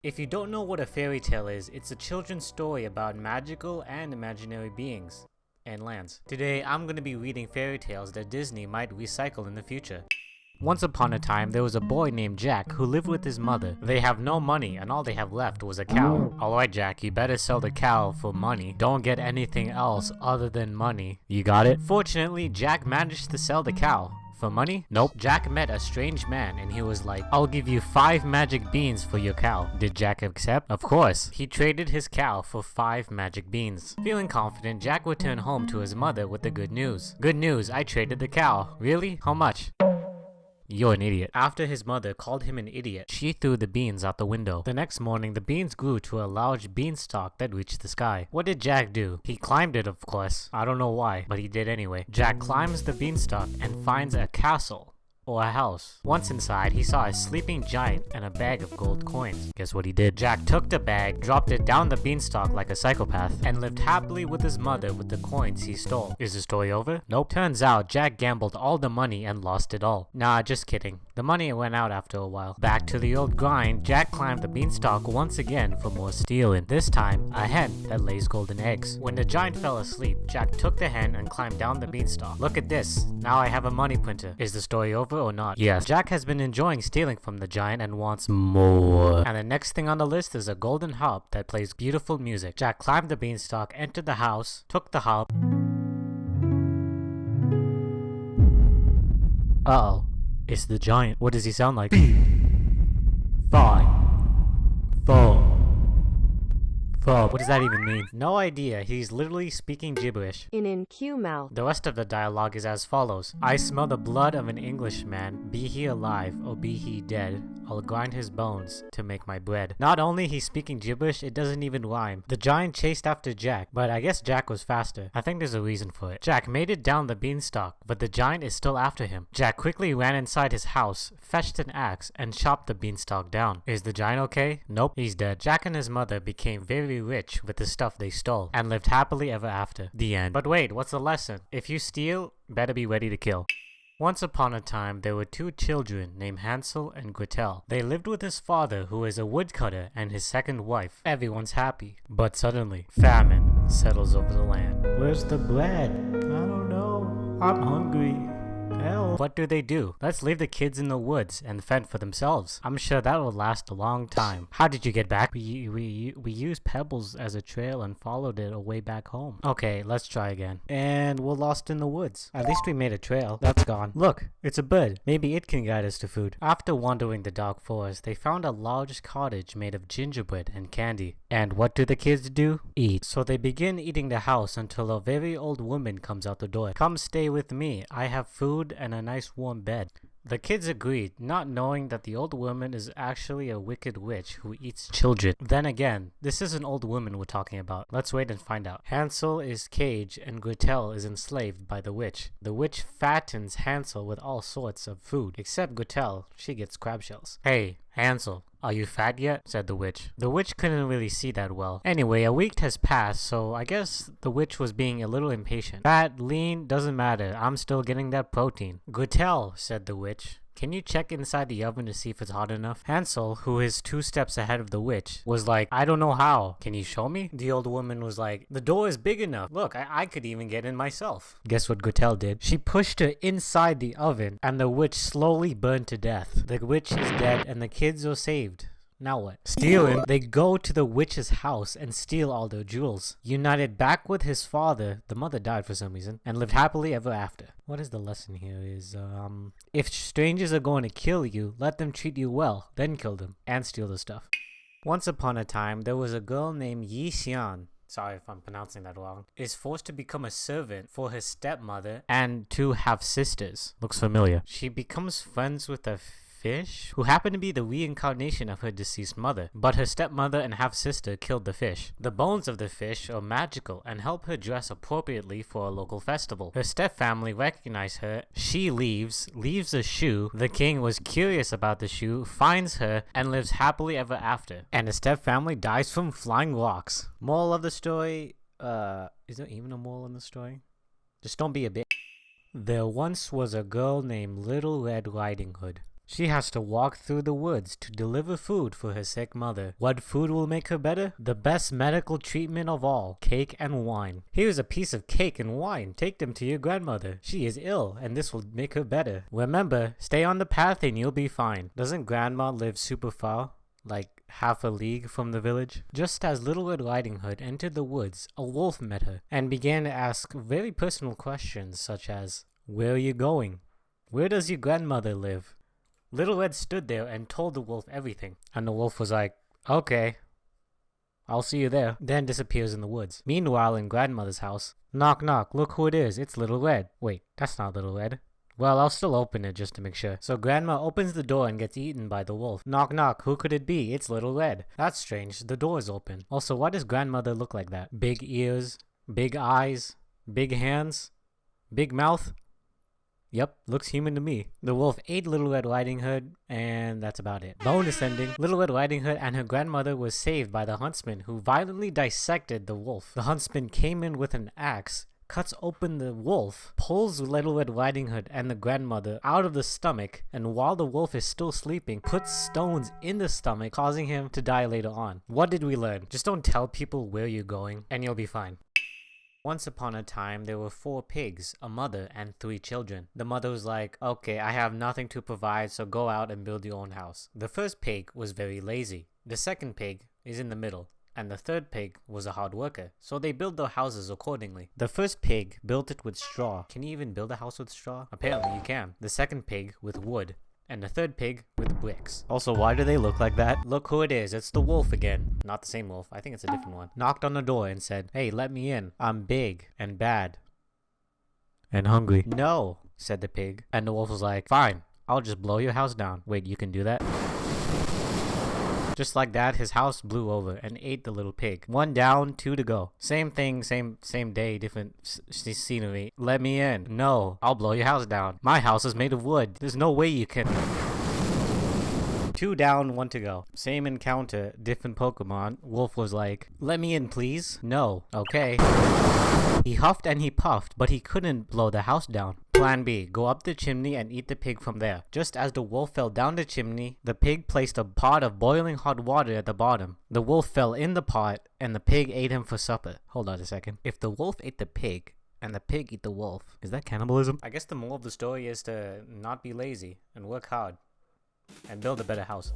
If you don't know what a fairy tale is, it's a children's story about magical and imaginary beings and lands. Today, I'm going to be reading fairy tales that Disney might recycle in the future. Once upon a time, there was a boy named Jack who lived with his mother. They have no money and all they have left was a cow. Alright Jack, you better sell the cow for money. Don't get anything else other than money. You got it? Fortunately, Jack managed to sell the cow. For money? Nope. Jack met a strange man and he was like, I'll give you 5 magic beans for your cow. Did Jack accept? Of course. He traded his cow for 5 magic beans. Feeling confident, Jack returned home to his mother with the good news. Good news, I traded the cow. Really? How much? You're an idiot. After his mother called him an idiot, she threw the beans out the window. The next morning, the beans grew to a large beanstalk that reached the sky. What did Jack do? He climbed it, of course. I don't know why, but he did anyway. Jack climbs the beanstalk and finds a castle. Or a house. Once inside, he saw a sleeping giant and a bag of gold coins. Guess what he did? Jack took the bag, dropped it down the beanstalk like a psychopath, and lived happily with his mother with the coins he stole. Is the story over? Nope. Turns out, Jack gambled all the money and lost it all. Nah, just kidding. The money went out after a while. Back to the old grind, Jack climbed the beanstalk once again for more stealing. This time, a hen that lays golden eggs. When the giant fell asleep, Jack took the hen and climbed down the beanstalk. Look at this. Now I have a money printer. Is the story over or not? Yes. Jack has been enjoying stealing from the giant and wants more. And the next thing on the list is a golden harp that plays beautiful music. Jack climbed the beanstalk, entered the house, took the harp. Uh-oh. It's the giant. What does he sound like? 5, 4. What does that even mean? No idea. He's literally speaking gibberish. In Q mouth. The rest of the dialogue is as follows. I smell the blood of an Englishman. Be he alive or be he dead, I'll grind his bones to make my bread. Not only he's speaking gibberish, it doesn't even rhyme. The giant chased after Jack, but I guess Jack was faster. I think there's a reason for it. Jack made it down the beanstalk, but the giant is still after him. Jack quickly ran inside his house, fetched an axe, and chopped the beanstalk down. Is the giant okay? Nope, he's dead. Jack and his mother became very rich with the stuff they stole and lived happily ever after. The end. But wait, what's the lesson? If you steal, better be ready to kill. Once upon a time, there were 2 children named Hansel and Gretel. They lived with his father, who is a woodcutter, and his second wife. Everyone's happy. But suddenly, famine settles over the land. Where's the bread? I don't know. I'm hungry. Help. What do? Let's leave the kids in the woods and fend for themselves. I'm sure that will last a long time. How did you get back? We used pebbles as a trail and followed it away back home. Okay, let's try again. And we're lost in the woods. At least we made a trail. That's gone. Look, it's a bird. Maybe it can guide us to food. After wandering the dark forest, they found a large cottage made of gingerbread and candy. And what do the kids do? Eat. So they begin eating the house until a very old woman comes out the door. Come stay with me. I have food and a nice warm bed. The kids agreed, not knowing that the old woman is actually a wicked witch who eats children. Then again, this is an old woman we're talking about. Let's wait and find out. Hansel is caged and Gretel is enslaved by the witch. The witch fattens Hansel with all sorts of food, except Gretel, she gets crab shells. Hey, Hansel, are you fat yet? Said the witch. The witch couldn't really see that well. Anyway, a week has passed, so I guess the witch was being a little impatient. Fat, lean, doesn't matter. I'm still getting that protein. Gretel, said the witch, can you check inside the oven to see if it's hot enough? Hansel, who is 2 steps ahead of the witch, was like, I don't know how. Can you show me? The old woman was like, the door is big enough. Look, I could even get in myself. Guess what Gretel did? She pushed her inside the oven and the witch slowly burned to death. The witch is dead and the kids are saved. Now what? Stealing. They go to the witch's house and steal all their jewels. United back with his father, the mother died for some reason, and lived happily ever after. What is the lesson here is, if strangers are going to kill you, let them treat you well, then kill them, and steal the stuff. Once upon a time, there was a girl named Xian. Sorry if I'm pronouncing that wrong, is forced to become a servant for her stepmother and 2 half-sisters. Looks familiar. She becomes friends with a fish who happened to be the reincarnation of her deceased mother, but her stepmother and half-sister killed the fish. The bones of the fish are magical and help her dress appropriately for a local festival. Her stepfamily recognize her. She leaves a shoe. The king was curious about the shoe, finds her, and lives happily ever after. And the stepfamily dies from flying rocks. Moral of the story, is there even a moral in the story? Just don't be a bitch. There once was a girl named Little Red Riding Hood. She has to walk through the woods to deliver food for her sick mother. What food will make her better? The best medical treatment of all, cake and wine. Here's a piece of cake and wine. Take them to your grandmother. She is ill, and this will make her better. Remember, stay on the path and you'll be fine. Doesn't grandma live super far? Like half a league from the village? Just as Little Red Riding Hood entered the woods, a wolf met her and began to ask very personal questions such as, where are you going? Where does your grandmother live? Little Red stood there and told the wolf everything, and the wolf was like, okay, I'll see you there, then disappears in the woods. Meanwhile, in grandmother's house, knock knock, look who it is, it's Little Red. Wait, that's not Little Red. Well, I'll still open it just to make sure. So grandma opens the door and gets eaten by the wolf. Knock knock, who could it be? It's Little Red. That's strange, the door is open. Also, why does grandmother look like that? Big ears, big eyes, big hands, big mouth? Yep, looks human to me. The wolf ate Little Red Riding Hood, and that's about it. Bonus ending. Little Red Riding Hood and her grandmother was saved by the huntsman, who violently dissected the wolf. The huntsman came in with an axe, cuts open the wolf, pulls Little Red Riding Hood and the grandmother out of the stomach, and while the wolf is still sleeping, puts stones in the stomach, causing him to die later on. What did we learn? Just don't tell people where you're going, and you'll be fine. Once upon a time, there were 4 pigs, a mother, and 3 children. The mother was like, okay, I have nothing to provide, so go out and build your own house. The first pig was very lazy. The second pig is in the middle. And the third pig was a hard worker, so they built their houses accordingly. The first pig built it with straw. Can you even build a house with straw? Apparently you can. The second pig with wood. And the third pig with bricks. Also, why do they look like that? Look who it is, it's the wolf again. Not the same wolf, I think it's a different one. Knocked on the door and said, hey, let me in. I'm big and bad. And hungry. No, said the pig. And the wolf was like, fine, I'll just blow your house down. Wait, you can do that? Just like that, his house blew over and ate the little pig. 1 down, 2 to go. Same thing, same day, different scenery. Let me in. No, I'll blow your house down. My house is made of wood. There's no way you can. 2 down, 1 to go. Same encounter, different Pokemon. Wolf was like, let me in, please. No. Okay. He huffed and he puffed, but he couldn't blow the house down. Plan B, go up the chimney and eat the pig from there. Just as the wolf fell down the chimney, the pig placed a pot of boiling hot water at the bottom. The wolf fell in the pot, and the pig ate him for supper. Hold on a second. If the wolf ate the pig, and the pig ate the wolf, is that cannibalism? I guess the moral of the story is to not be lazy, and work hard, and build a better house.